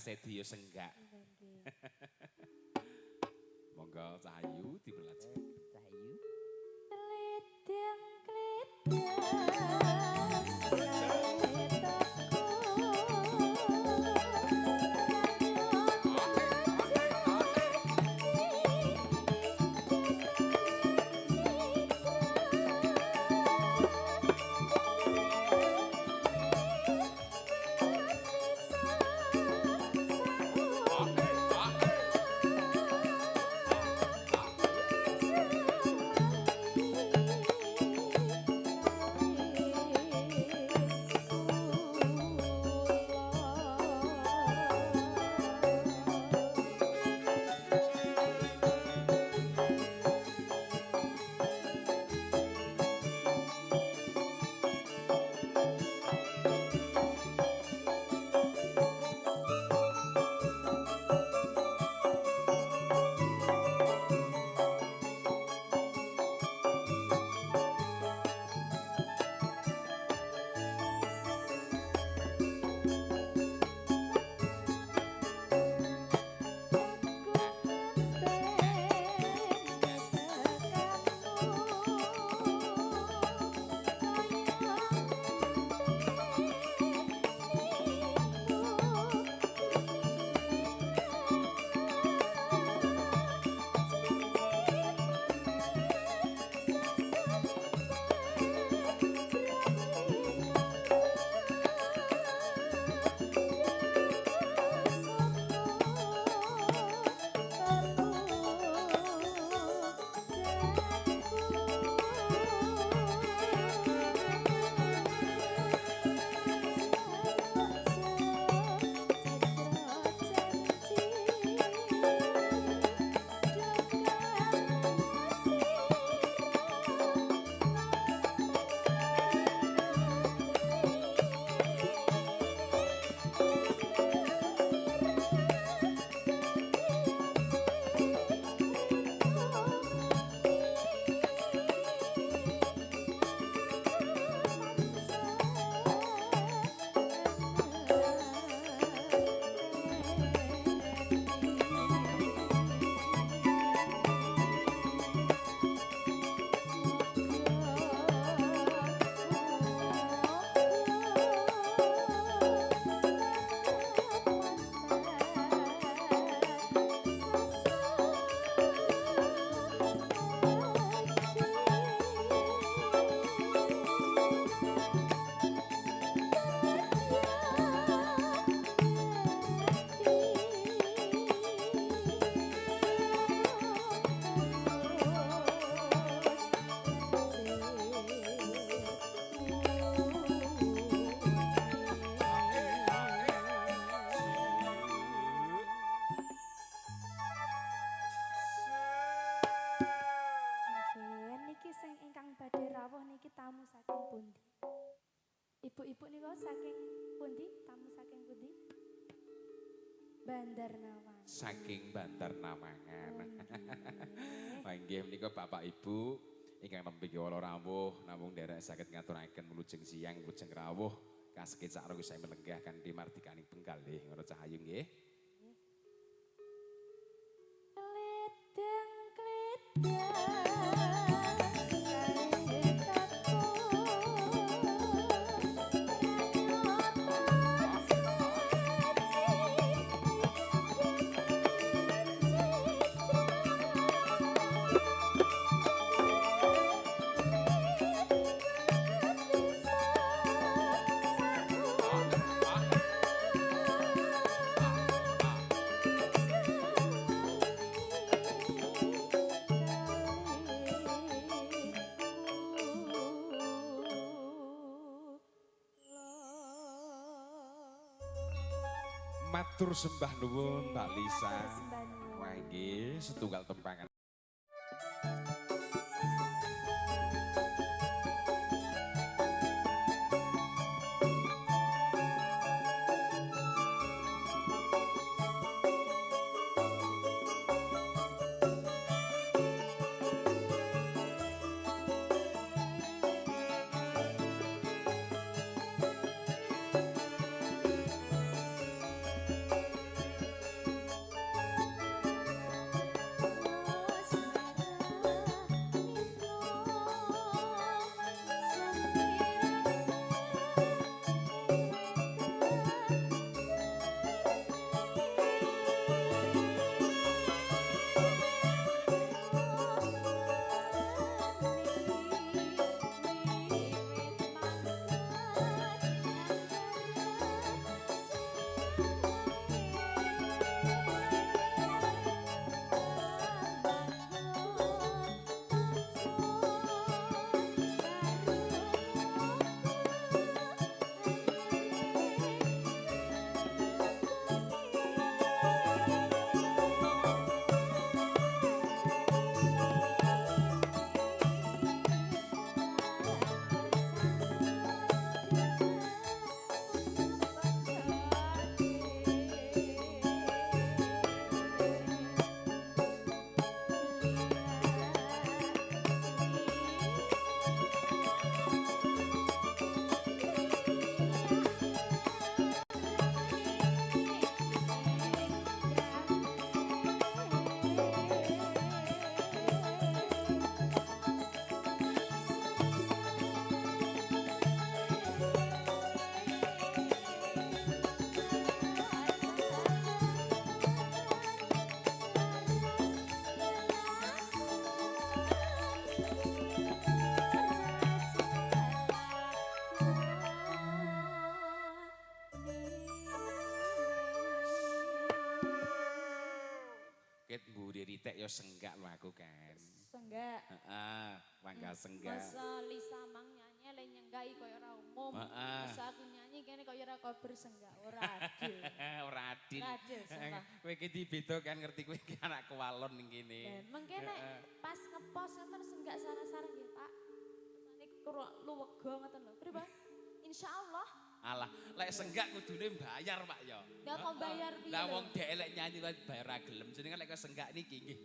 Sedi yo senggak. Monggo Cahayu dipelajari. Cahayu. Klidang klidang. Ibu-ibu nika saking pundi? Tamu saking pundi? Bandar Nawang. Saking Bandar Nawangan. Panggih menika Bapak Ibu ingkang nembe kala rawuh namung nderek saged ngaturaken wilujeng siang wilujeng rawuh kasengit sak rong saya melenggah kanthi mardikaning penggalih ngono Cahayu nggih. Kledang kledang. Matur sembah nuwun Mbak Lisa. Wah nggih setunggal tempangan. ya senggak lho aku kan. Senggak. Heeh, mangga senggak. Masa Lisa mang nyanyi le nyenggai kaya ora umum. Masa aku nyanyi kene kaya ora kober senggak, ora adil. Ora adil. Ora adil, sumpah. Kowe iki dibeda kan ngerti kowe iki anak kewalon ning kene. Mengkene pas ngepost ngoten senggak sarang-sarang nggih, Pak. Niku luwega ngoten lho. Pripun? Insyaallah. Alah, lek senggak kudune bayar, Pak ya. Lah kok bayar piye? Lah wong dhek lek nyanyi wae bayar ra gelem. Jenenge lek senggak niki nggih.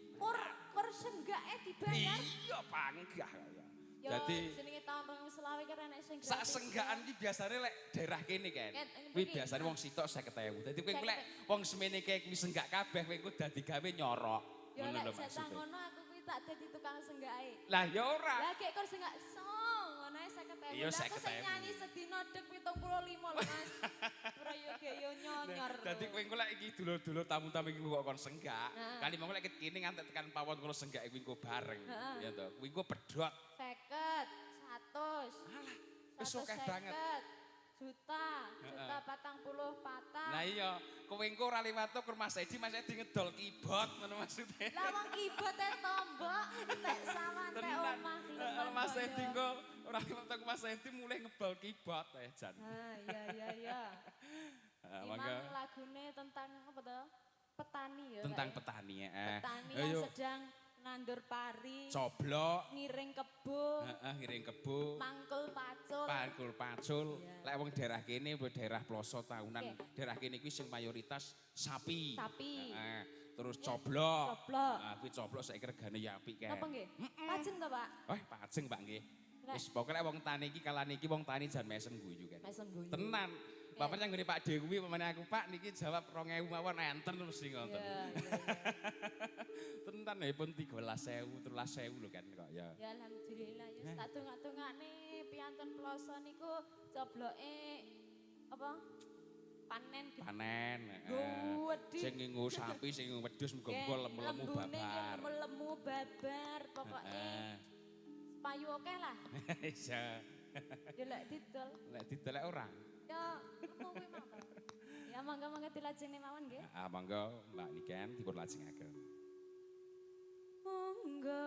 Kur senggake dibayar. Iya, panggah ya. Ya, Jadi jenenge tahun 2020 kan enek sing sak gratis. senggaan iki biasane lek daerah kene kan. Ket, Kuwi mriki. biasane wong sitok 50.000. Dadi kowe lek wong semene kae kuwi senggak kabeh kowe engko dadi gawe nyorok. Ya Ngono lek lho jatah maksudnya. ngono aku kuwi tak dadi tukang senggake. Lah ya ora. Lah kek kur senggak song ngono ae 50.000. Iya, Lah aku sing 50.000. nyanyi sedina dek 75 lho Mas. Ora yo ge yo nyonyor. Dadi kowe engko lek iki dulur-dulur tamu-tamu iki kok kon senggak. Heeh. Kali mongko lek kene ngantek tekan pawon kono senggak kuwi engko bareng. Heeh. Ya to. Kuwi engko pedhot. 50, 100. Alah, wis akeh banget. Juta 40 patah. Lah iya, kowe engko ora liwat ke Mas Edi ngedol keyboard ngono maksudnya. Lah wong keyboard tombok, tek sawan tek Tenan. omah Mas Edi engko ora liwat ke Mas Edi mulai ngebol keyboard jan. Ah, iya. Mangga Memang lagune tentang apa toh? Petani ya. tentang Pak, ya? petani ya. Petani Ayo, yang sedang nandur pari, coblok, ngiring kebo, ngiring kebo, mangkul pacul. pangkul pacul. Iya. Lek wong daerah kene daerah ploso tahunan, Oke. daerah kene kuwi sing mayoritas sapi. Sapi. Heeh. Terus coblok. Coblok. Nah, kuwi coblok saiki regane ya apik kan. Napa nggih? Pajeng to, Pak? Wah, pajeng Pak nggih. Lah. Wis pokoke wong tani iki kalane iki wong tani jan mesem guyu kan. Mesem guyu. Tenan. Bapak yang ngene Pak Dewi pemane aku Pak niki jawab 2000 mawon enten mesti ngoten. Iya. Tenan ya pun 13.000, 13.000 lho kan kok ya. Ya alhamdulillah ya tak tungak-tungakne piantun ploso niku cobloke apa? Panen gede. Panen. Gede. Sing nginggo sapi, sing nginggo wedhus muga-muga lemu-lemu babar. Lemu babar pokoke. Payu oke lah. Iya. Ya lek didol. Lek didelek ora. Ya ngono kuwi mawon. Ya mangga-mangga dilajengne mawon nggih. Ah monggo Mbak Niken dipun lajengaken. Monggo.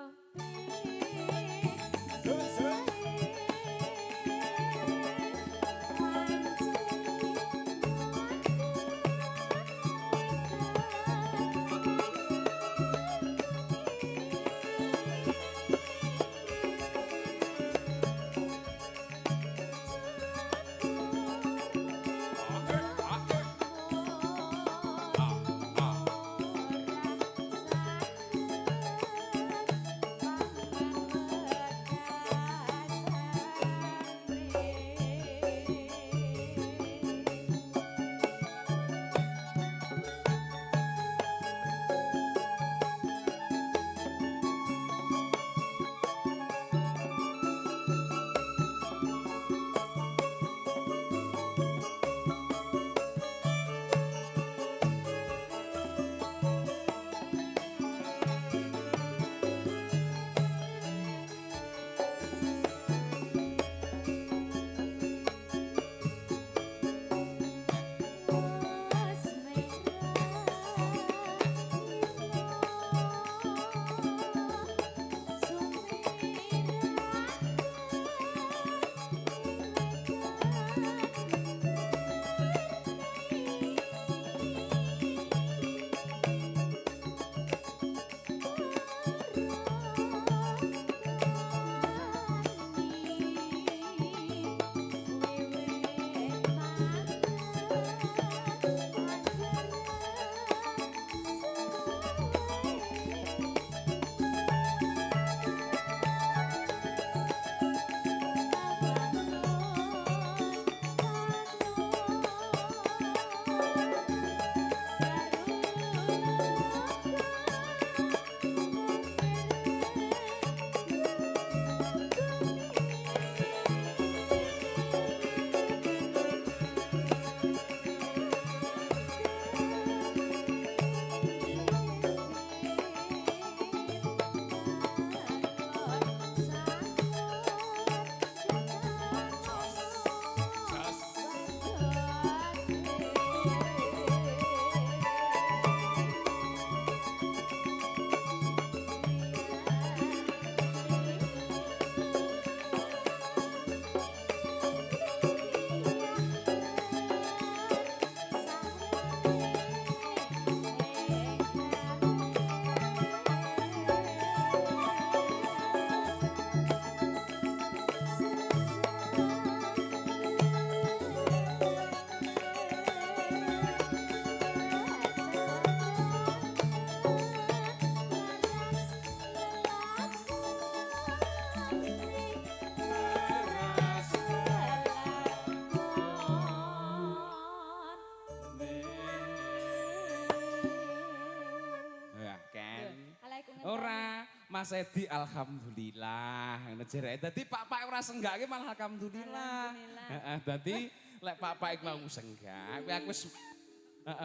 Mas Edi alhamdulillah ngono jere. Dadi Pak ora senggake malah alhamdulillah. Heeh, dadi lek Pak iku mau senggak, kuwi aku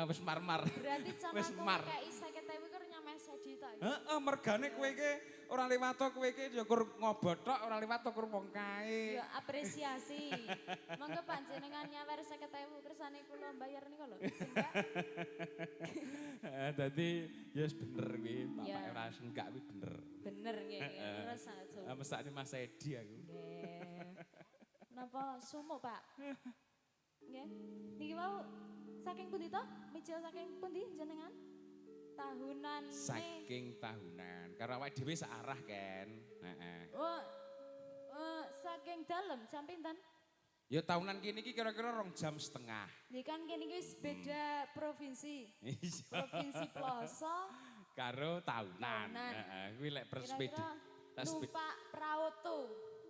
wis mar-mar. Berarti Wis sama mar. aku kayak 50.000 ku nyampe Mas Edi tok. Heeh, mergane kowe iki ora liwat tok kowe iki ya kur ngobot tok ora liwat tok kur wong kae. Ya apresiasi. Monggo panjenengan nyawer 50.000 kersane kula bayar niku lho. Senggak. Heeh, dadi ya wis bener kuwi, Ya. Bapak ora senggak kuwi bener. Bener nggih, terus aja. Mesake Mas Edi aku. Nggih. Napa sumo, Pak? Nggih. Niki mau saking pundi to? Mijil saking pundi jenengan? Tahunan Saking tahunan. Karena awake dhewe searah kan. Heeh. Oh, saking dalem jam pinten? Ya tahunan kene iki kira-kira 2,5 jam. Nggih kan kene iki wis beda provinsi. Iya. Provinsi Ploso Karo tahunan. Tahunan. Heeh, kuwi lek persepeda. kira-kira numpak Prauto.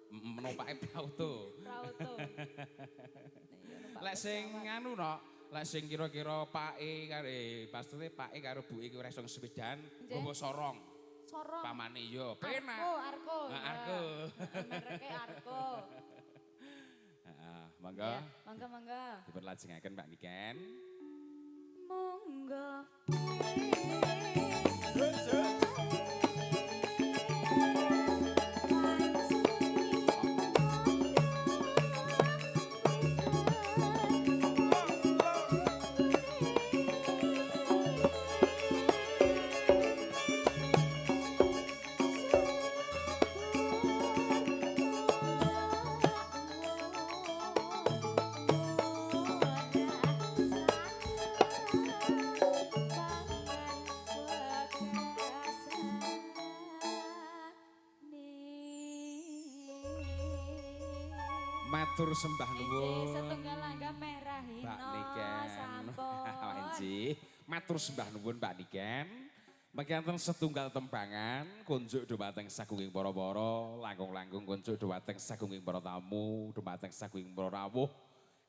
Menopake auto. Prauto. Lek sing anu no, lek sing kira-kira pake karo pastote pake karo buke ki ora iso sepedan, nggawa sorong. Sorong. Pamane yo penak. Arko. Arko. Mereke Arko. Heeh, monggo. Ya, mangga. Dipun lajengaken Mbak Niken. Monggo. Matur sembah nuwun. Setunggal langkah merah hino. Mbak Niken. Sampun. Wanci. Matur sembah nuwun Mbak Niken. Mekaten setunggal tembangan kunjuk dhumateng sagunging para-para, langkung-langkung kunjuk dhumateng sagunging para tamu, dhumateng sagunging para rawuh.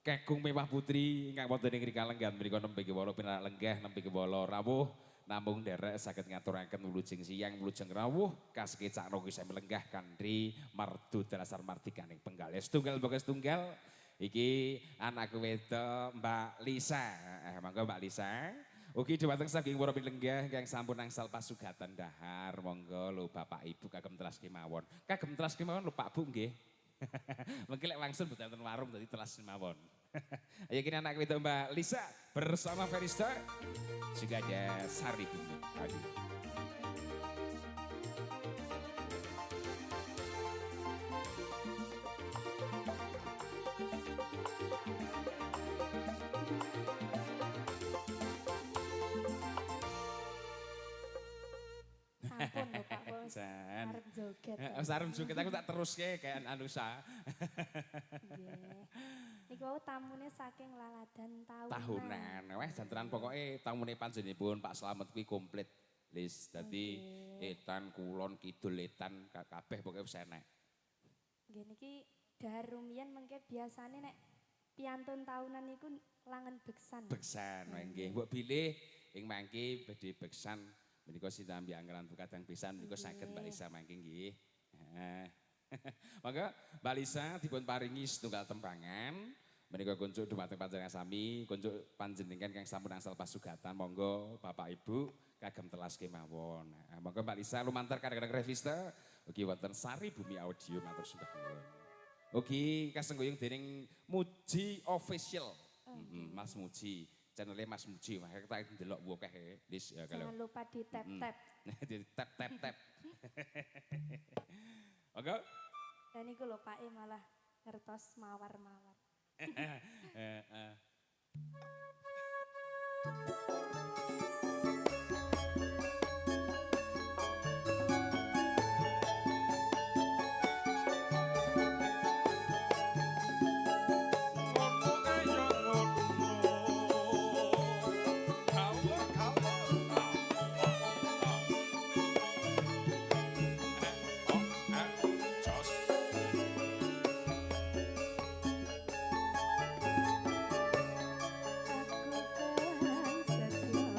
Kakung mewah putri ingkang wonten ing rika lenggan menika nembe kewala pinarak lenggah nembe kewala rawuh. Namung derek saged ngaturaken wilujeng siyang wilujeng rawuh kasekecak rogi saya melenggah kandri mardu dalasar mardikaning penggal. Setunggal bagas tunggal iki anakku wedok Mbak Lisa. Monggo Mbak Lisa. Ugi dhumateng saking para pilenggah ingkang sampun angsal pasugatan dahar. Monggo lho Bapak Ibu kagem telas kemawon. Kagem telas kemawon lho Pak Bu nggih. Mungkin lek langsung mboten wonten warung dadi telas kemawon. Ayo kini anak wedok Mbak Lisa bersama Ferista juga ada Sari Bumi. Aduh. Sampun lho Pak Bos. Jan. Arep joget. Sarem joget aku tak teruske kayak Anusa. Nggih. Niku wau tamune saking laladan tahunan. Tahunan. Wes jantenan pokoke tamune panjenenganipun Pak Slamet kuwi komplit. Lis dadi etan kulon kidul etan kabeh pokoke wis enek. Nggih niki dahar rumiyin mengke biasane nek piantun tahunan niku langen beksan. Beksan nggih. Mbok bilih ing mangke badhe beksan menika sinambi anggaran kadang pisan menika saged Mbak Lisa mangke nggih. Heeh. Monggo Mbak Lisa dipun paringi setunggal tembangan menika kunjuk dhumateng panjenengan sami, kunjuk panjenengan kang sampun angsal pasugatan. Monggo Bapak Ibu kagem telas kemawon. Monggo Mbak Lisa lumantar kadang-kadang revista ugi wonten Sari Bumi Audio matur sembah nuwun. Ugi kasengguyung dening Muji Official. Mas Muji, channelnya Mas Muji. Makanya kita ndelok akeh Lis ya kalau. Jangan lupa di tap-tap. Di tap. Monggo. Dan niku lho Pak malah ngertos mawar-mawar. Aku kan setia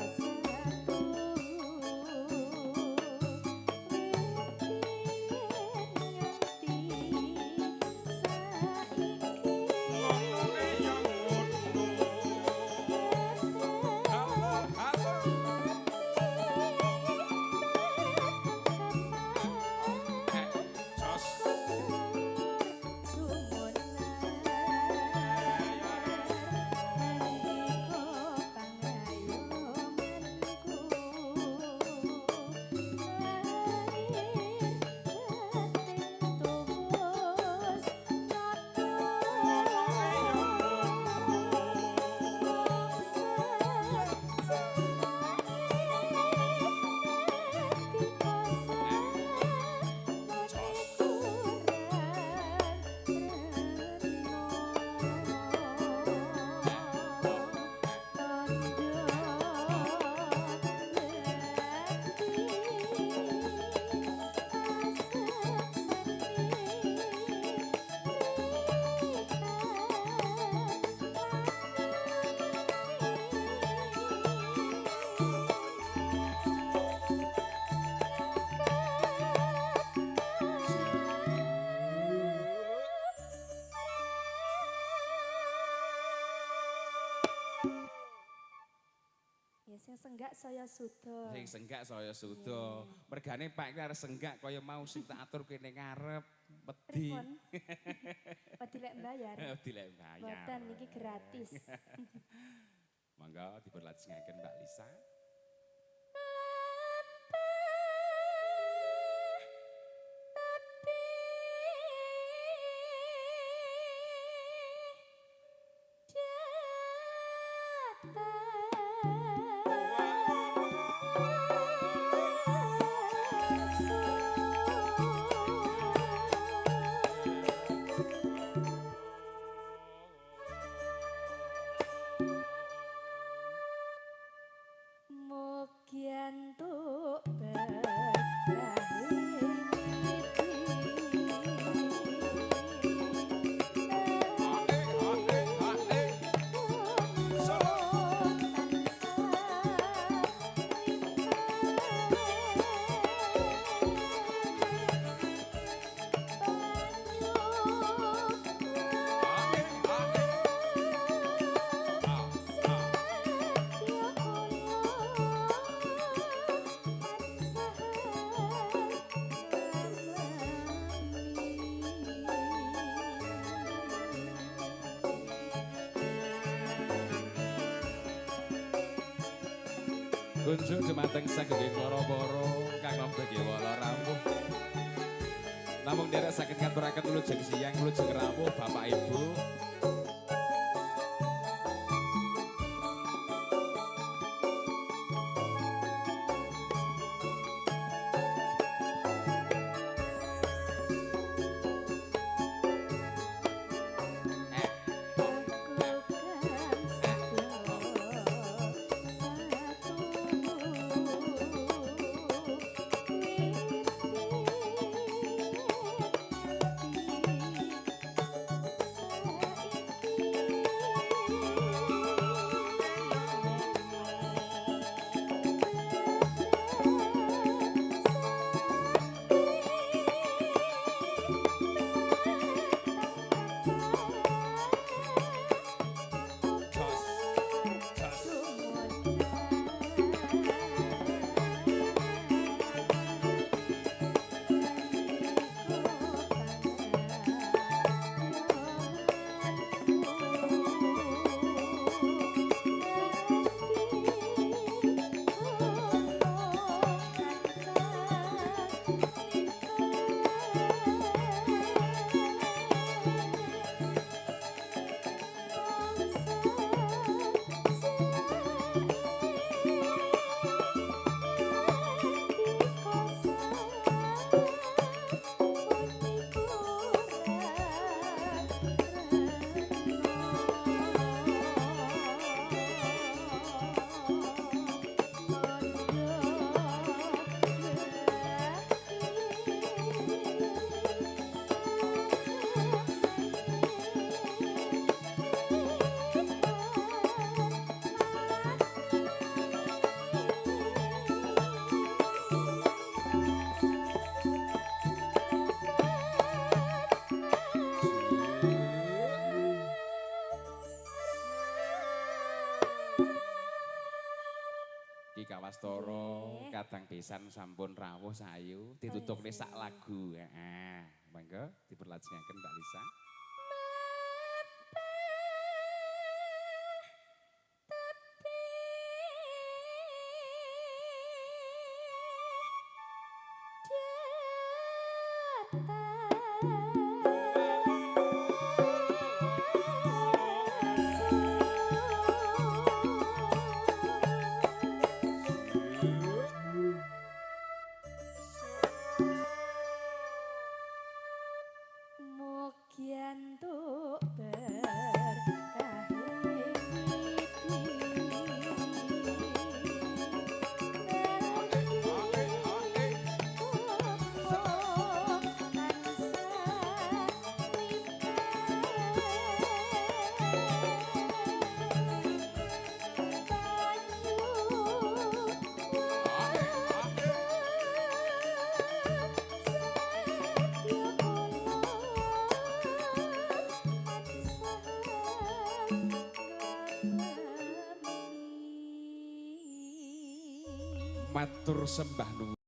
saya suda. Sing senggak saya suda. Mergane Pak iki arep senggak kaya mau sing tak atur kene ngarep wedi. Pripun? Wedi lek mbayar. Wedi lek bayar. Mboten iki gratis. Monggo diperlajengaken Mbak Lisa. Mugiantuk Kunjung dumateng saged para-para kang nembe wala rawuh. Namung nderek saged ngaturaken wilujeng siyang, wilujeng rawuh Bapak Ibu. Kawastara kadang pisan sampun rawuh sayu ditutukne sak lagu. Heeh. Monggo diperlajengaken Mbak Lisa. matur sembah nuwun.